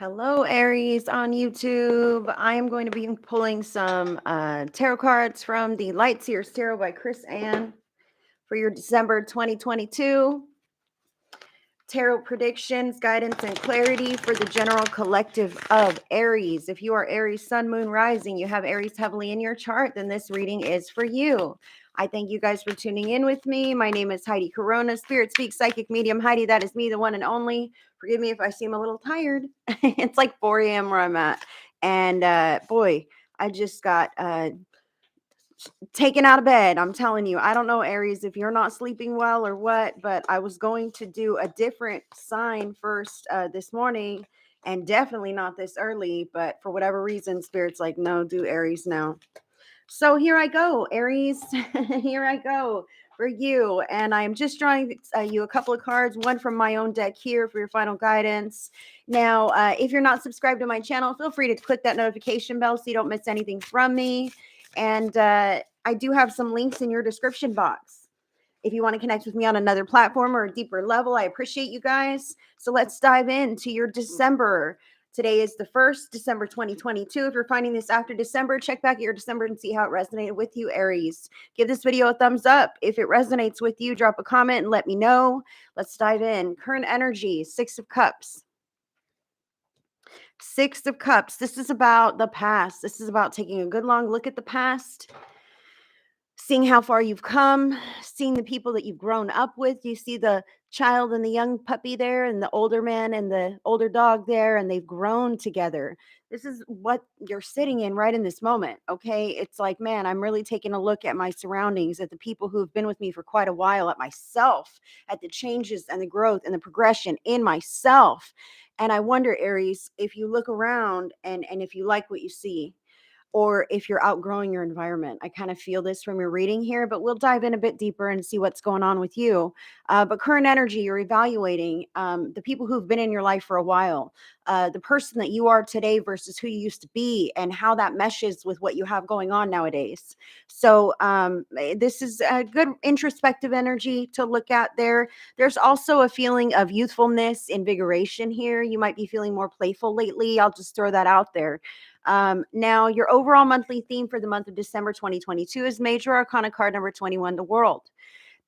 Hello, Aries on YouTube. I am going to be pulling some tarot cards from the Light Seers Tarot by Chris Ann for your December 2022 tarot predictions, guidance, and clarity for the general collective of Aries. If you are Aries, Sun, Moon, Rising, you have Aries heavily in your chart, then this reading is for you. I thank you guys for tuning in with me. My name is Heidi Corona, Spirit Speak Psychic Medium Heidi. That is me, the one and only. Forgive me if I seem a little tired. It's like 4 a.m. where I'm at. And boy, I just got taken out of bed. I'm telling you, I don't know, Aries, if you're not sleeping well or what, but I was going to do a different sign first this morning, and definitely not this early. But for whatever reason, Spirit's like, no, do Aries now. So here I go, Aries. Here I go for you. And I'm just drawing you a couple of cards, one from my own deck here for your final guidance. Now, if you're not subscribed to my channel, feel free to click that notification bell so you don't miss anything from me. And I do have some links in your description box. If you want to connect with me on another platform or a deeper level, I appreciate you guys. So let's dive into your December. Today is the 1st, December 2022. If you're finding this after December, check back at your December and see how it resonated with you, Aries. Give this video a thumbs up. If it resonates with you, drop a comment and let me know. Let's dive in. Current energy, Six of Cups. Six of Cups. This is about the past. This is about taking a good long look at the past, seeing how far you've come, seeing the people that you've grown up with. You see the child and the young puppy there, and the older man and the older dog there, and they've grown together. This is what you're sitting in right in this moment. Okay. It's like, man, I'm really taking a look at my surroundings, at the people who have been with me for quite a while, at myself, at the changes and the growth and the progression in myself. And I wonder, Aries, if you look around and if you like what you see, or if you're outgrowing your environment. I kind of feel this from your reading here, but we'll dive in a bit deeper and see what's going on with you. But current energy, you're evaluating the people who've been in your life for a while, the person that you are today versus who you used to be, and how that meshes with what you have going on nowadays. So this is a good introspective energy to look at there. There's also a feeling of youthfulness, invigoration here. You might be feeling more playful lately. I'll just throw that out there. Now, your overall monthly theme for the month of December 2022 is Major Arcana card number 21, the World.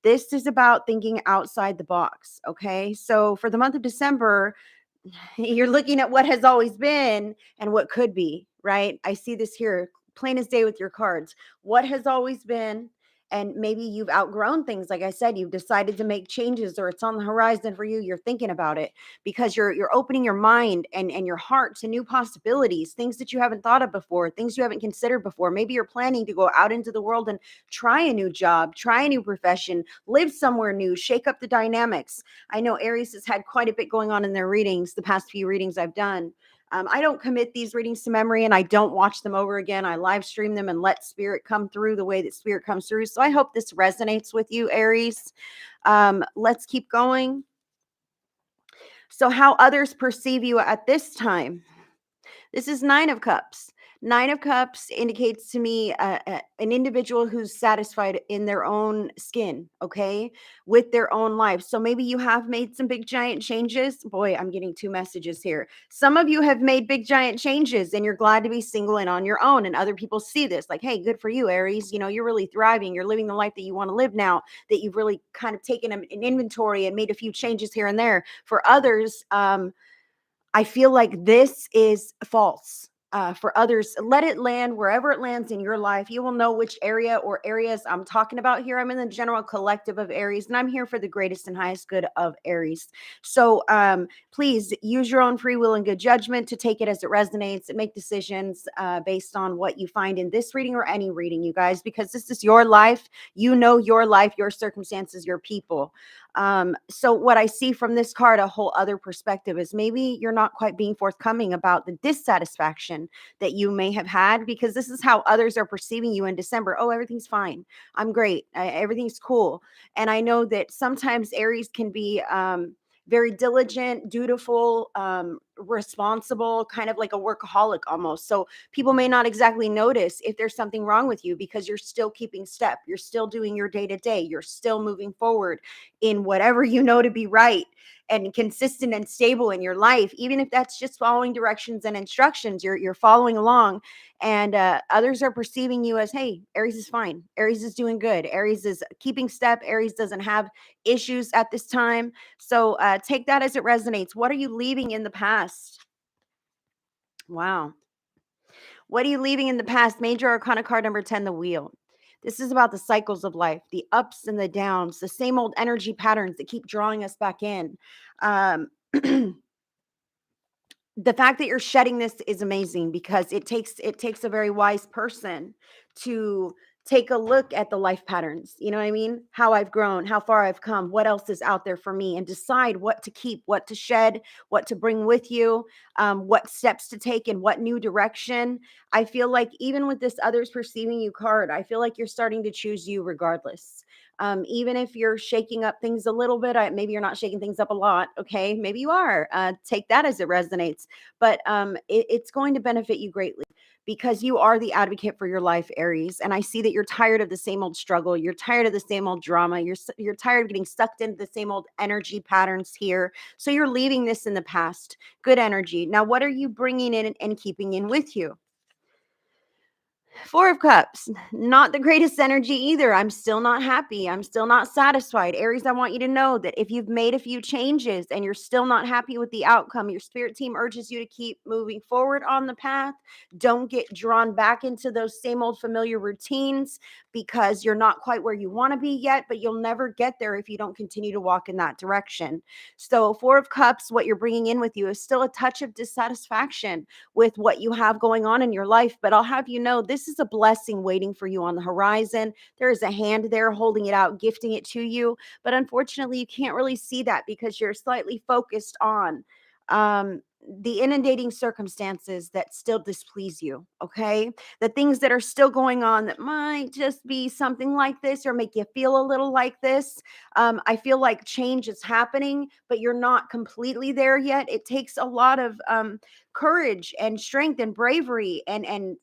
This is about thinking outside the box. Okay. So for the month of December, you're looking at what has always been and what could be, right? I see this here plain as day with your cards. What has always been, and maybe you've outgrown things. Like I said, you've decided to make changes, or it's on the horizon for you. You're thinking about it because you're opening your mind and your heart to new possibilities, things that you haven't thought of before, things you haven't considered before. Maybe you're planning to go out into the world and try a new job, try a new profession, live somewhere new, shake up the dynamics. I know Aries has had quite a bit going on in their readings, the past few readings I've done. I don't commit these readings to memory, and I don't watch them over again. I live stream them and let spirit come through the way that spirit comes through. So I hope this resonates with you, Aries. Let's keep going. So how others perceive you at this time. This is Nine of Cups. Nine of Cups indicates to me an individual who's satisfied in their own skin, okay, with their own life. So maybe you have made some big giant changes. Boy, I'm getting two messages here. Some of you have made big giant changes and you're glad to be single and on your own. And other people see this like, hey, good for you, Aries. You know, you're really thriving. You're living the life that you want to live now, that you've really kind of taken an inventory and made a few changes here and there. For others, I feel like this is false. For others, let it land wherever it lands in your life. You will know which area or areas I'm talking about here. I'm in the general collective of Aries, and I'm here for the greatest and highest good of Aries. So please use your own free will and good judgment to take it as it resonates and make decisions based on what you find in this reading or any reading, you guys, because this is your life. You know your life, your circumstances, your people. So what I see from this card, a whole other perspective, is maybe you're not quite being forthcoming about the dissatisfaction that you may have had, because this is how others are perceiving you in December. Oh, everything's fine. I'm great. Everything's cool. And I know that sometimes Aries can be very diligent, dutiful, responsible, kind of like a workaholic almost. So people may not exactly notice if there's something wrong with you because you're still keeping step. You're still doing your day to day. You're still moving forward in whatever you know to be right. and consistent and stable in your life, even if that's just following directions and instructions. You're following along, and others are perceiving you as, hey, Aries is fine, Aries is doing good, Aries is keeping step, Aries doesn't have issues at this time. So take that as it resonates. What are you leaving in the past? Wow. What are you leaving in the past? Major Arcana card number 10, the Wheel. This is about the cycles of life, the ups and the downs, the same old energy patterns that keep drawing us back in. Um, the fact that you're shedding this is amazing, because it takes a very wise person to take a look at the life patterns, you know what I mean, how I've grown, how far I've come, what else is out there for me, and decide what to keep, what to shed, what to bring with you, what steps to take, and what new direction. I feel like even with this others perceiving you card, I feel like you're starting to choose you regardless. Even if you're shaking up things a little bit, maybe you're not shaking things up a lot. Okay, maybe you are. Take that as it resonates, but it's going to benefit you greatly, because you are the advocate for your life, Aries. And I see that you're tired of the same old struggle. You're tired of the same old drama. You're tired of getting sucked into the same old energy patterns here. So you're leaving this in the past. Good energy. Now, what are you bringing in and keeping in with you? Four of Cups, not the greatest energy either. I'm still not happy. I'm still not satisfied. Aries, I want you to know that if you've made a few changes and you're still not happy with the outcome, your spirit team urges you to keep moving forward on the path. Don't get drawn back into those same old familiar routines, because you're not quite where you want to be yet, but you'll never get there if you don't continue to walk in that direction. So, Four of Cups, what you're bringing in with you is still a touch of dissatisfaction with what you have going on in your life. But I'll have you know, this is a blessing waiting for you on the horizon. There is a hand there holding it out, gifting it to you. But unfortunately, you can't really see that, because you're slightly focused on the inundating circumstances that still displease you. Okay. The things that are still going on that might just be something like this, or make you feel a little like this. I feel like change is happening, but you're not completely there yet. It takes a lot of courage and strength and bravery and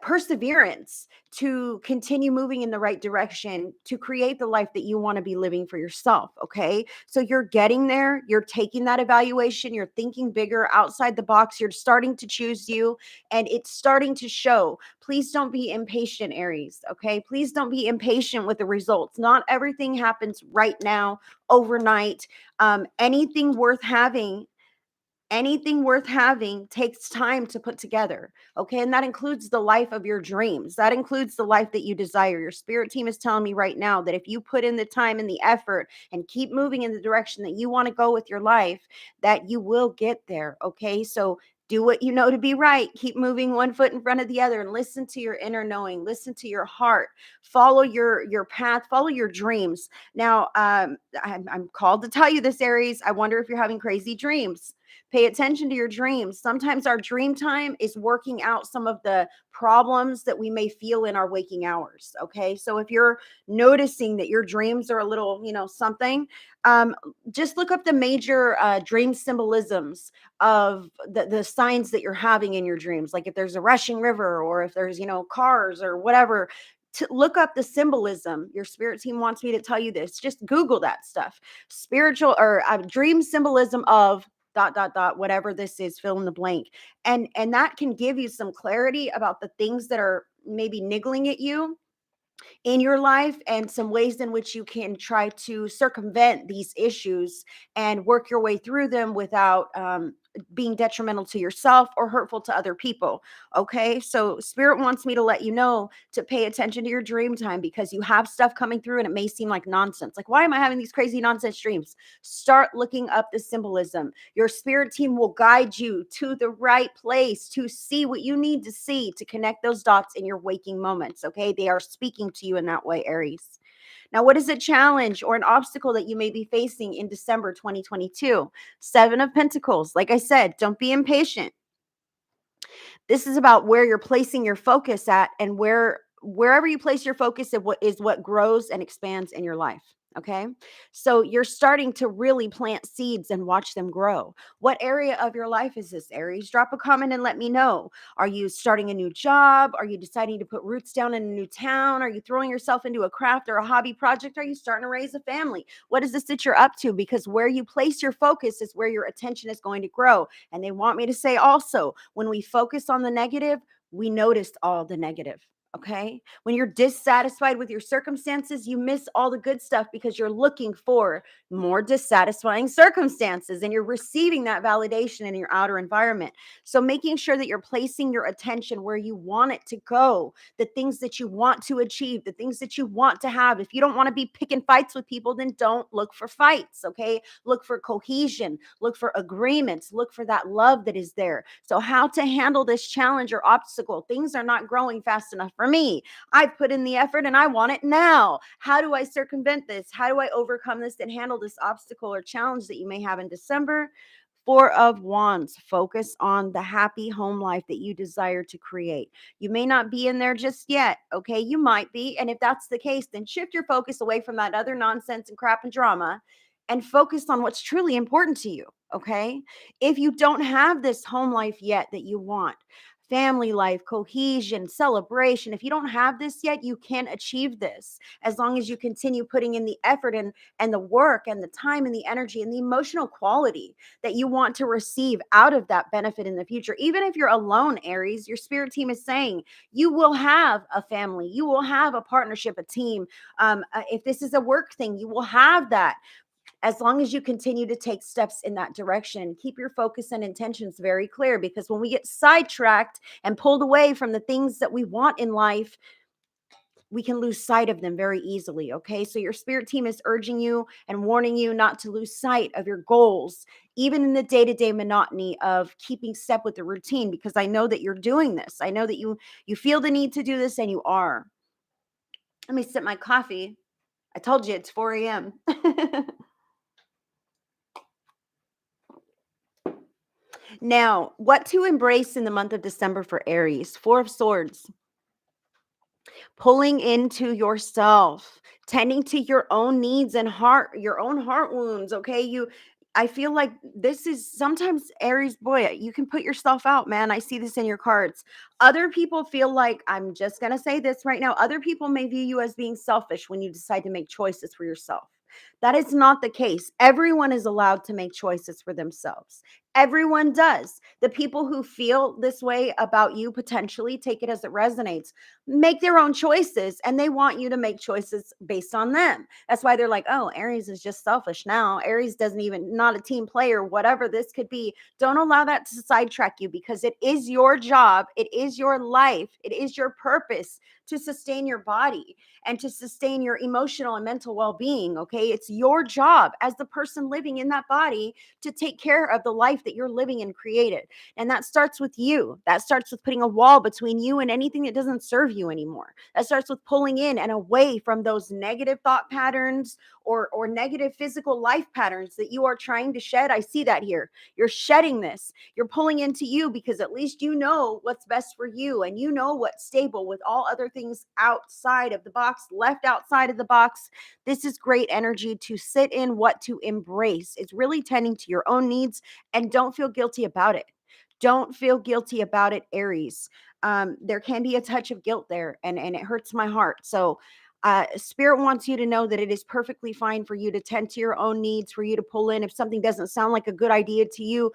perseverance to continue moving in the right direction, to create the life that you want to be living for yourself. Okay. So you're getting there. You're taking that evaluation. You're thinking bigger, outside the box. You're starting to choose you, and it's starting to show. Please don't be impatient, Aries. Okay. Please don't be impatient with the results. Not everything happens right now, overnight. Anything worth having, anything worth having takes time to put together. Okay. And that includes the life of your dreams. That includes the life that you desire. Your spirit team is telling me right now that if you put in the time and the effort and keep moving in the direction that you want to go with your life, that you will get there. Okay. So do what you know to be right. Keep moving one foot in front of the other, and listen to your inner knowing, listen to your heart, follow your path, follow your dreams. Now, I'm called to tell you this, Aries. I wonder if you're having crazy dreams. Pay attention to your dreams. Sometimes our dream time is working out some of the problems that we may feel in our waking hours. Okay. So if you're noticing that your dreams are a little, something, just look up the major dream symbolisms of the signs that you're having in your dreams. Like if there's a rushing river, or if there's, cars or whatever, to look up the symbolism. Your spirit team wants me to tell you this. Just Google that stuff. Spiritual or dream symbolism of dot dot dot, whatever this is, fill in the blank. And that can give you some clarity about the things that are maybe niggling at you in your life, and some ways in which you can try to circumvent these issues and work your way through them without being detrimental to yourself or hurtful to other people. Okay. So spirit wants me to let you know to pay attention to your dream time, because you have stuff coming through and it may seem like nonsense. Like, why am I having these crazy nonsense dreams? Start looking up the symbolism. Your spirit team will guide you to the right place to see what you need to see to connect those dots in your waking moments. Okay. They are speaking to you in that way, Aries. Now, what is a challenge or an obstacle that you may be facing in December 2022? Seven of Pentacles. Like I said, don't be impatient. This is about where you're placing your focus at, and wherever you place your focus is what grows and expands in your life. Okay. So you're starting to really plant seeds and watch them grow. What area of your life is this, Aries? Drop a comment and let me know. Are you starting a new job? Are you deciding to put roots down in a new town? Are you throwing yourself into a craft or a hobby project? Are you starting to raise a family? What is this that you're up to? Because where you place your focus is where your attention is going to grow. And they want me to say also, when we focus on the negative, we noticed all the negative. Okay. When you're dissatisfied with your circumstances, you miss all the good stuff because you're looking for more dissatisfying circumstances and you're receiving that validation in your outer environment. So, making sure that you're placing your attention where you want it to go, the things that you want to achieve, the things that you want to have. If you don't want to be picking fights with people, then don't look for fights. Okay. Look for cohesion, look for agreements, look for that love that is there. So, how to handle this challenge or obstacle? Things are not growing fast enough for me. I've put in the effort and I want it now. How do I circumvent this? How do I overcome this and handle this obstacle or challenge that you may have in December? Four of Wands, focus on the happy home life that you desire to create. You may not be in there just yet, okay? You might be. And if that's the case, then shift your focus away from that other nonsense and crap and drama and focus on what's truly important to you, okay? If you don't have this home life yet that you want, family life, cohesion, celebration. If you don't have this yet, you can achieve this as long as you continue putting in the effort and the work and the time and the energy and the emotional quality that you want to receive out of that benefit in the future. Even if you're alone, Aries, your spirit team is saying you will have a family, you will have a partnership, a team. If this is a work thing, you will have that as long as you continue to take steps in that direction. Keep your focus and intentions very clear, because when we get sidetracked and pulled away from the things that we want in life, we can lose sight of them very easily. Okay. So your spirit team is urging you and warning you not to lose sight of your goals, even in the day-to-day monotony of keeping step with the routine, because I know that you're doing this. I know that you feel the need to do this, and you are. Let me sip my coffee. I told you it's 4 a.m. Now, what to embrace in the month of December for Aries? Four of Swords, pulling into yourself, tending to your own needs and your own heart wounds. Okay. I feel like this is sometimes, Aries, boy, you can put yourself out, man. I see this in your cards. Other people feel like, I'm just going to say this right now, other people may view you as being selfish when you decide to make choices for yourself. That is not the case. Everyone is allowed to make choices for themselves. Everyone does. The people who feel this way about you, potentially take it as it resonates, make their own choices, and they want you to make choices based on them. That's why they're like, oh, Aries is just selfish now. Aries doesn't even, not a team player, whatever this could be. Don't allow that to sidetrack you, because it is your job. It is your life. It is your purpose to sustain your body and to sustain your emotional and mental well-being. Okay. It's your job as the person living in that body to take care of the life that you're living and created. And that starts with you. That starts with putting a wall between you and anything that doesn't serve you anymore. That starts with pulling in and away from those negative thought patterns or negative physical life patterns that you are trying to shed. I see that here. You're shedding this. You're pulling into you, because at least you know what's best for you, and you know what's stable, with all other things outside of the box, left outside of the box. This is great energy to sit in, what to embrace. It's really tending to your own needs, and don't feel guilty about it. Don't feel guilty about it, Aries. There can be a touch of guilt there, and it hurts my heart. So, Spirit wants you to know that it is perfectly fine for you to tend to your own needs, for you to pull in. If something doesn't sound like a good idea to you,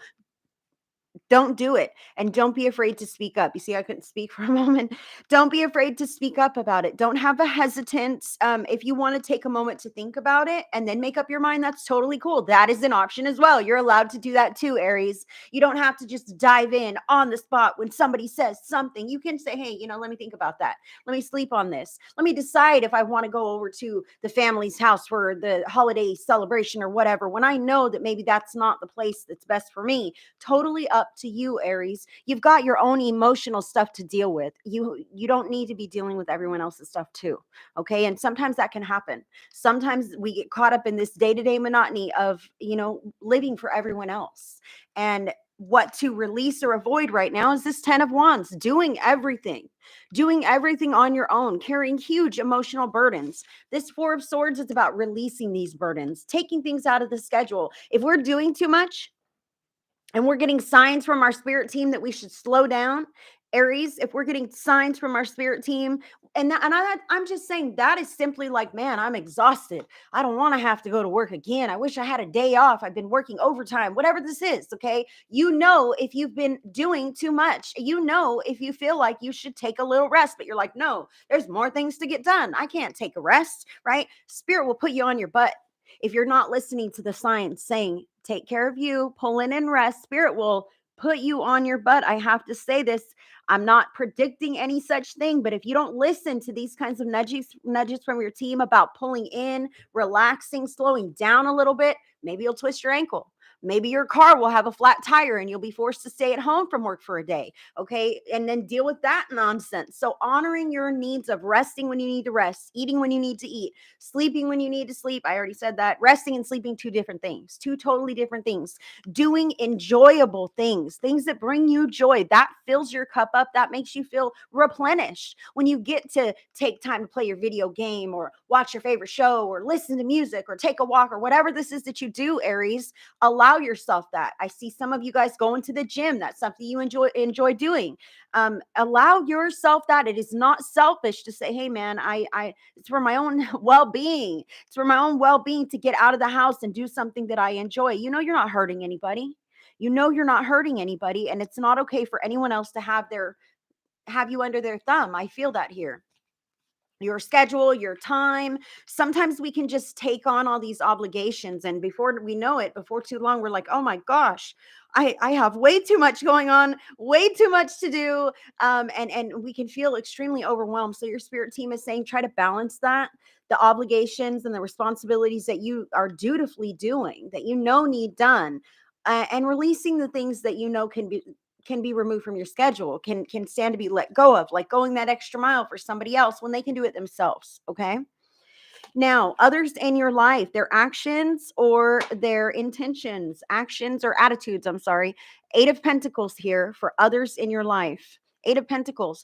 don't do it, and don't be afraid to speak up. You see, I couldn't speak for a moment. Don't be afraid to speak up about it. Don't have a hesitance. If you want to take a moment to think about it and then make up your mind, that's totally cool. That is an option as well. You're allowed to do that too, Aries. You don't have to just dive in on the spot when somebody says something. You can say, hey, let me think about that. Let me sleep on this. Let me decide if I want to go over to the family's house for the holiday celebration or whatever, when I know that maybe that's not the place that's best for me. Totally up to you, Aries. You've got your own emotional stuff to deal with. You don't need to be dealing with everyone else's stuff too. Okay. And sometimes that can happen. Sometimes we get caught up in this day-to-day monotony of, living for everyone else. And what to release or avoid right now is this 10 of Wands, doing everything on your own, carrying huge emotional burdens. This Four of Swords is about releasing these burdens, taking things out of the schedule. If we're doing too much, and we're getting signs from our spirit team that we should slow down, Aries, if we're getting signs from our spirit team, I'm just saying that is simply like, man, I'm exhausted. I don't want to have to go to work again. I wish I had a day off. I've been working overtime, whatever this is. Okay. You know, if you've been doing too much, you know, if you feel like you should take a little rest, but you're like, no, there's more things to get done. I can't take a rest, right? Spirit will put you on your butt. If you're not listening to the signs saying, take care of you, pull in and rest, Spirit will put you on your butt. I have to say this. I'm not predicting any such thing, but if you don't listen to these kinds of nudges from your team about pulling in, relaxing, slowing down a little bit, maybe you'll twist your ankle. Maybe your car will have a flat tire and you'll be forced to stay at home from work for a day. Okay. And then deal with that nonsense. So, honoring your needs of resting when you need to rest, eating when you need to eat, sleeping when you need to sleep. I already said that. Resting and sleeping, two different things, two totally different things. Doing enjoyable things, things that bring you joy, that fills your cup up, that makes you feel replenished. When you get to take time to play your video game or watch your favorite show or listen to music or take a walk or whatever this is that you do, Aries, allow yourself that. I see some of you guys going to the gym. That's something you enjoy doing. Allow yourself that. It is not selfish to say, hey man, I it's for my own well-being. It's for my own well-being to get out of the house and do something that I enjoy. You know, you're not hurting anybody. You know, you're not hurting anybody, and it's not okay for anyone else to have you under their thumb. I feel that here. Your schedule, your time. Sometimes we can just take on all these obligations, and before we know it, before too long, we're like, oh my gosh, I have way too much going on, way too much to do, and we can feel extremely overwhelmed. So your spirit team is saying, try to balance that, the obligations and the responsibilities that you are dutifully doing, that you know need done, and releasing the things that you know can be removed from your schedule, can stand to be let go of, like going that extra mile for somebody else when they can do it themselves. Okay. Now, others in your life, their actions or their intentions, actions or attitudes, I'm sorry. Eight of Pentacles here for others in your life. Eight of Pentacles.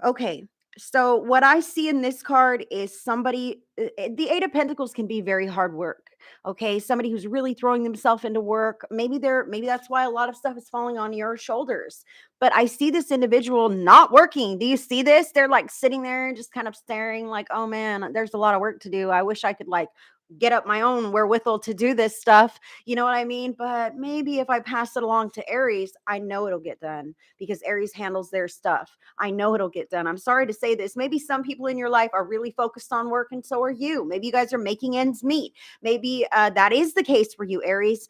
Okay. So what I see in this card is somebody, the Eight of Pentacles can be very hard work. Okay. Somebody who's really throwing themselves into work. Maybe that's why a lot of stuff is falling on your shoulders. But I see this individual not working. Do you see this? They're like sitting there and just kind of staring like, oh man, there's a lot of work to do. I wish I could like get up my own wherewithal to do this stuff. You know what I mean? But maybe if I pass it along to Aries, I know it'll get done because Aries handles their stuff. I know it'll get done. I'm sorry to say this. Maybe some people in your life are really focused on work, and so are you. Maybe you guys are making ends meet. Maybe that is the case for you, Aries.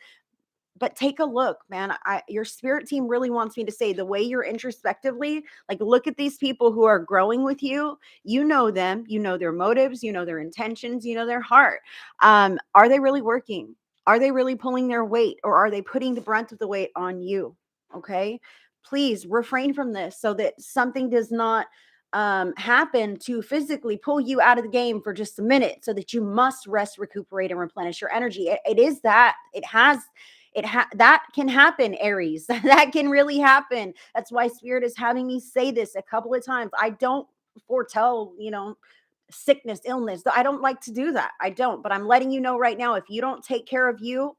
But take a look, man. Your spirit team really wants me to say the way you're introspectively, like look at these people who are growing with you. You know them, you know their motives, you know their intentions, you know their heart. Are they really working? Are they really pulling their weight, or are they putting the brunt of the weight on you? Okay. Please refrain from this so that something does not happen to physically pull you out of the game for just a minute so that you must rest, recuperate, and replenish your energy. It is that. That can happen, Aries. That can really happen. That's why Spirit is having me say this a couple of times. I don't foretell, sickness, illness. I don't like to do that. I don't, but I'm letting you know right now, if you don't take care of you,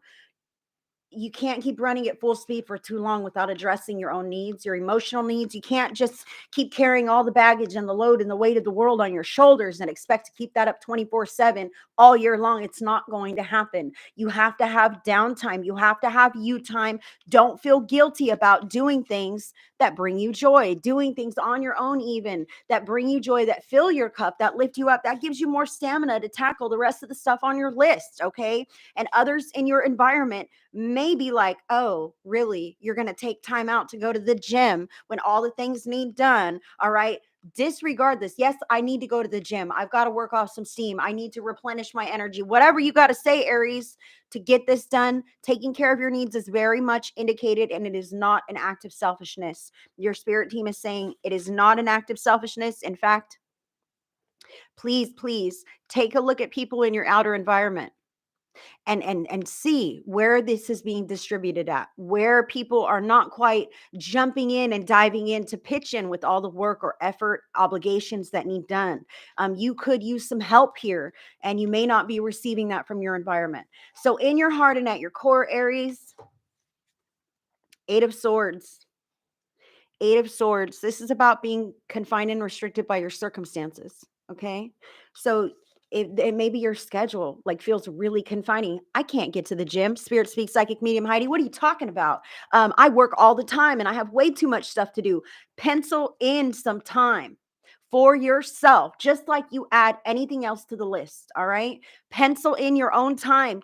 you can't keep running at full speed for too long without addressing your own needs, your emotional needs. You can't just keep carrying all the baggage and the load and the weight of the world on your shoulders and expect to keep that up 24/7 all year long. It's not going to happen. You have to have downtime. You have to have you time. Don't feel guilty about doing things that bring you joy, doing things on your own, even that bring you joy, that fill your cup, that lift you up, that gives you more stamina to tackle the rest of the stuff on your list. Okay. And others in your environment may be like, oh, really? You're going to take time out to go to the gym when all the things need done. All right. Disregard this. Yes, I need to go to the gym. I've got to work off some steam. I need to replenish my energy. Whatever you got to say, Aries, to get this done, taking care of your needs is very much indicated, and it is not an act of selfishness. Your spirit team is saying it is not an act of selfishness. In fact, please take a look at people in your outer environment. and see where this is being distributed at, where people are not quite jumping in and diving in to pitch in with all the work or effort obligations that need done. You could use some help here, and you may not be receiving that from your environment. So in your heart and at your core, Aries, Eight of Swords. Eight of Swords. This is about being confined and restricted by your circumstances. Okay. So it may be your schedule like feels really confining. I can't get to the gym. Spirit Speak Psychic Medium Heidi. What are you talking about? I work all the time and I have way too much stuff to do. Pencil in some time for yourself, just like you add anything else to the list. All right. Pencil in your own time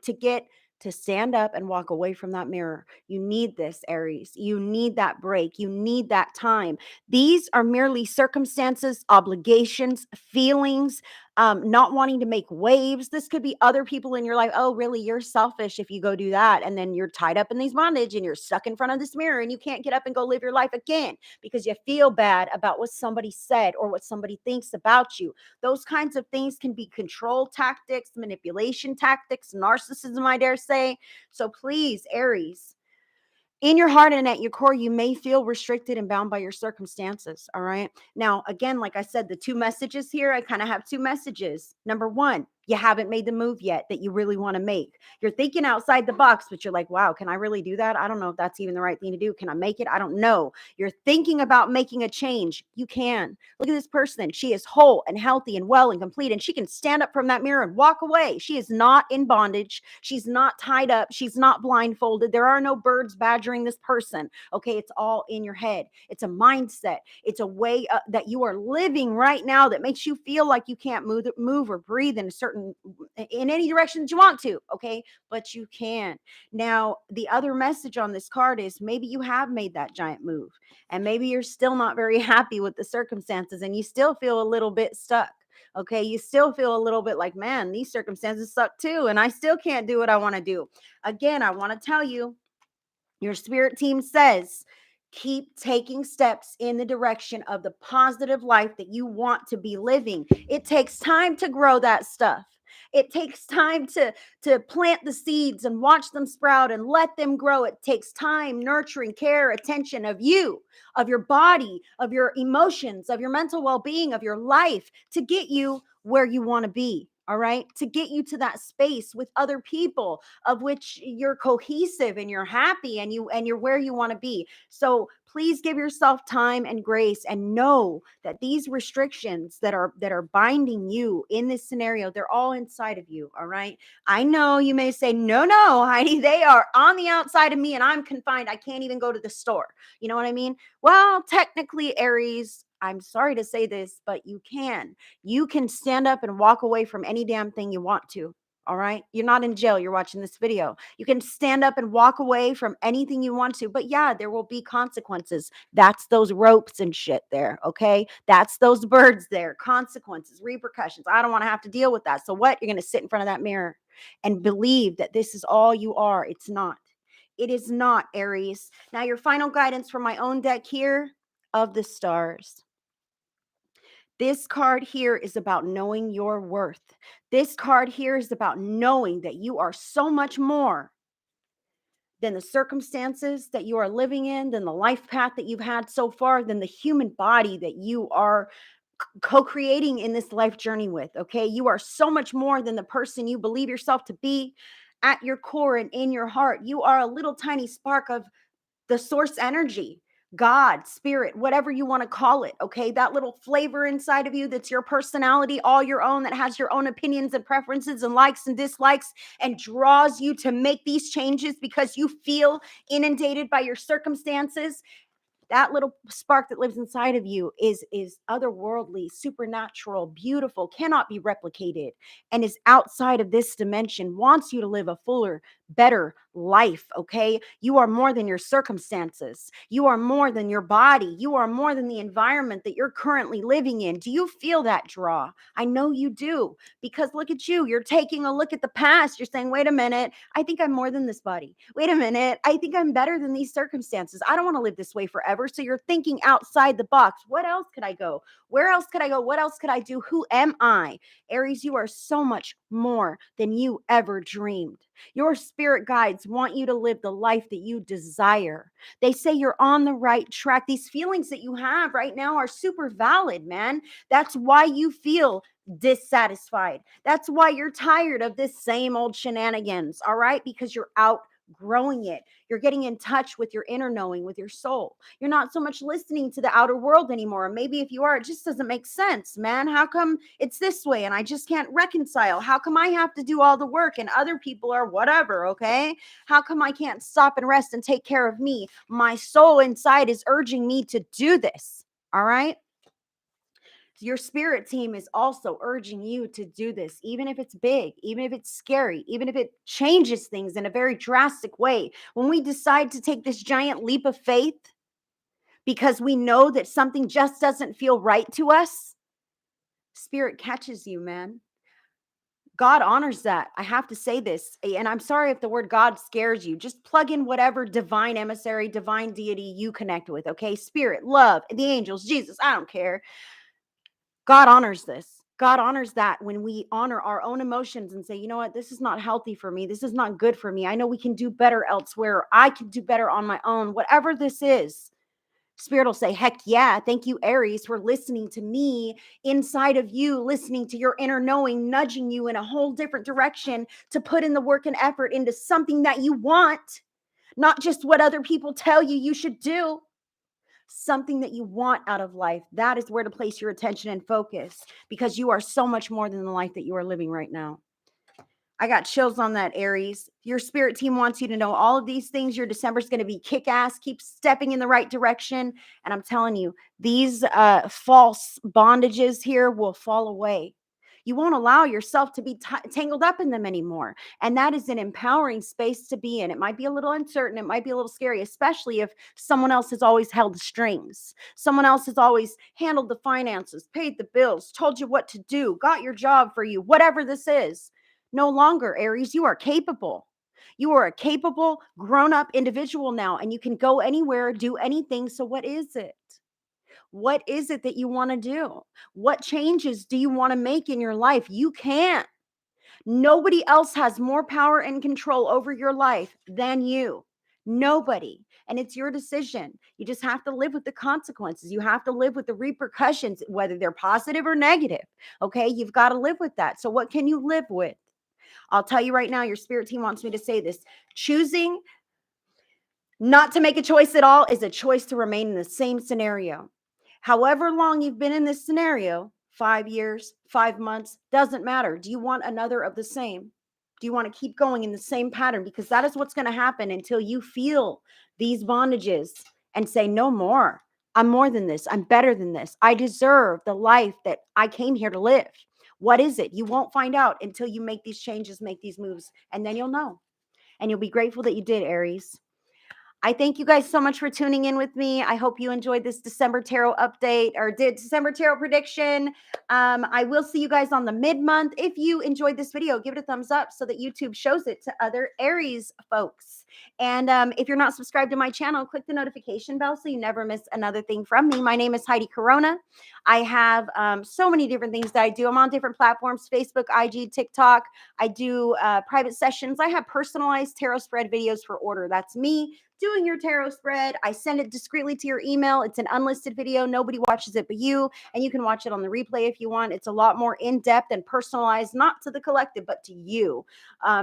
to stand up and walk away from that mirror. You need this, Aries. You need that break. You need that time. These are merely circumstances, obligations, feelings, not wanting to make waves. This could be other people in your life. Oh, really? You're selfish if you go do that. And then you're tied up in these bondage and you're stuck in front of this mirror and you can't get up and go live your life again because you feel bad about what somebody said or what somebody thinks about you. Those kinds of things can be control tactics, manipulation tactics, narcissism, I dare say. So please, Aries, in your heart and at your core, you may feel restricted and bound by your circumstances. All right. Now, again, like I said, the two messages here, I kind of have two messages. Number one, you haven't made the move yet that you really want to make. You're thinking outside the box, but you're like, wow, can I really do that? I don't know if that's even the right thing to do. Can I make it? I don't know. You're thinking about making a change. You can. Look at this person. She is whole and healthy and well and complete, and she can stand up from that mirror and walk away. She is not in bondage. She's not tied up. She's not blindfolded. There are no birds badgering this person. Okay. It's all in your head. It's a mindset. It's a way that you are living right now that makes you feel like you can't move or breathe in any direction that you want to. Okay. But you can. Now, the other message on this card is maybe you have made that giant move and maybe you're still not very happy with the circumstances and you still feel a little bit stuck. Okay. You still feel a little bit like, man, these circumstances suck too. And I still can't do what I want to do. Again, I want to tell you, your spirit team says, keep taking steps in the direction of the positive life that you want to be living. It takes time to grow that stuff. It takes time to plant the seeds and watch them sprout and let them grow. It takes time, nurturing, care, attention of you, of your body, of your emotions, of your mental well-being, of your life to get you where you want to be. All right. To get you to that space with other people of which you're cohesive and you're happy and you're where you want to be. So please give yourself time and grace and know that these restrictions that are binding you in this scenario, they're all inside of you. All right. I know you may say, no, Heidi, they are on the outside of me and I'm confined. I can't even go to the store. You know what I mean? Well, technically, Aries, I'm sorry to say this, but you can. You can stand up and walk away from any damn thing you want to. All right. You're not in jail. You're watching this video. You can stand up and walk away from anything you want to. But yeah, there will be consequences. That's those ropes and shit there. Okay. That's those birds there. Consequences, repercussions. I don't want to have to deal with that. So what? You're going to sit in front of that mirror and believe that this is all you are. It's not. It is not, Aries. Now, your final guidance from my own deck here of the stars. This card here is about knowing your worth. This card here is about knowing that you are so much more than the circumstances that you are living in, than the life path that you've had so far, than the human body that you are co-creating in this life journey with. Okay. You are so much more than the person you believe yourself to be at your core and in your heart. You are a little tiny spark of the source energy, God, spirit, whatever you want to call it. Okay. That little flavor inside of you that's your personality, all your own, that has your own opinions and preferences and likes and dislikes and draws you to make these changes because you feel inundated by your circumstances. That little spark that lives inside of you is otherworldly, supernatural, beautiful, cannot be replicated, and is outside of this dimension, wants you to live a fuller, better life, okay? You are more than your circumstances. You are more than your body. You are more than the environment that you're currently living in. Do you feel that draw? I know you do, because look at you. You're taking a look at the past. You're saying, wait a minute, I think I'm more than this body. Wait a minute, I think I'm better than these circumstances. I don't want to live this way forever. So you're thinking outside the box. What else could I go? Where else could I go? What else could I do? Who am I? Aries, you are so much more than you ever dreamed. Your spirit guides want you to live the life that you desire. They say you're on the right track. These feelings that you have right now are super valid, man. That's why you feel dissatisfied. That's why you're tired of this same old shenanigans, all right? Because you're outgrowing it. You're getting in touch with your inner knowing, with your soul. You're not so much listening to the outer world anymore. Maybe if you are, it just doesn't make sense, man. How come it's this way and I just can't reconcile? How come I have to do all the work and other people are whatever, okay? How come I can't stop and rest and take care of me? My soul inside is urging me to do this, all right? Your spirit team is also urging you to do this, even if it's big, even if it's scary, even if it changes things in a very drastic way. When we decide to take this giant leap of faith because we know that something just doesn't feel right to us, spirit catches you, man. God honors that. I have to say this, and I'm sorry if the word God scares you. Just plug in whatever divine emissary, divine deity you connect with, okay? Spirit, love, the angels, Jesus, I don't care. God honors this. God honors that when we honor our own emotions and say, you know what, this is not healthy for me. This is not good for me. I know we can do better elsewhere. I can do better on my own. Whatever this is, Spirit will say, heck yeah. Thank you, Aries, for listening to me inside of you, listening to your inner knowing, nudging you in a whole different direction to put in the work and effort into something that you want, not just what other people tell you you should do. Something that you want out of life. That is where to place your attention and focus, because you are so much more than the life that you are living right now. I got chills on that, Aries. Your spirit team wants you to know all of these things. Your December is going to be kick-ass. Keep stepping in the right direction. And I'm telling you, these false bondages here will fall away. You won't allow yourself to be tangled up in them anymore. And that is an empowering space to be in. It might be a little uncertain. It might be a little scary, especially if someone else has always held the strings. Someone else has always handled the finances, paid the bills, told you what to do, got your job for you, whatever this is. No longer, Aries, you are capable. You are a capable, grown-up individual now, and you can go anywhere, do anything. So what is it? What is it that you want to do? What changes do you want to make in your life? You can. Nobody else has more power and control over your life than you. Nobody. And it's your decision. You just have to live with the consequences. You have to live with the repercussions, whether they're positive or negative. Okay. You've got to live with that. So, what can you live with? I'll tell you right now, your spirit team wants me to say this. Choosing not to make a choice at all is a choice to remain in the same scenario. However long you've been in this scenario, 5 years, 5 months, doesn't matter. Do you want another of the same? Do you want to keep going in the same pattern? Because that is what's going to happen until you feel these bondages and say, no more. I'm more than this. I'm better than this. I deserve the life that I came here to live. What is it? You won't find out until you make these changes, make these moves, and then you'll know. And you'll be grateful that you did, Aries. I thank you guys so much for tuning in with me. I hope you enjoyed this December tarot update, or did December tarot prediction. I will see you guys on the mid-month. If you enjoyed this video, give it a thumbs up so that YouTube shows it to other Aries folks. And if you're not subscribed to my channel, click the notification bell so you never miss another thing from me. My name is Heidi Corona. I have so many different things that I do. I'm on different platforms: Facebook, IG, TikTok. I do private sessions. I have personalized tarot spread videos for order. That's me doing your tarot spread. I send it discreetly to your email. It's an unlisted video. Nobody watches it but you, and you can watch it on the replay if you want. It's a lot more in-depth and personalized, not to the collective, but to you.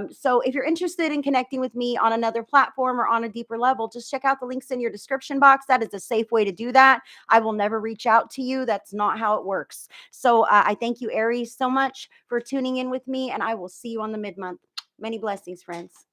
So if you're interested in connecting with me on another platform or on a deeper level, just check out the links in your description box. That is a safe way to do that. I will never reach out to you. That's not how it works. So I thank you, Aries, so much for tuning in with me, and I will see you on the mid-month. Many blessings, friends.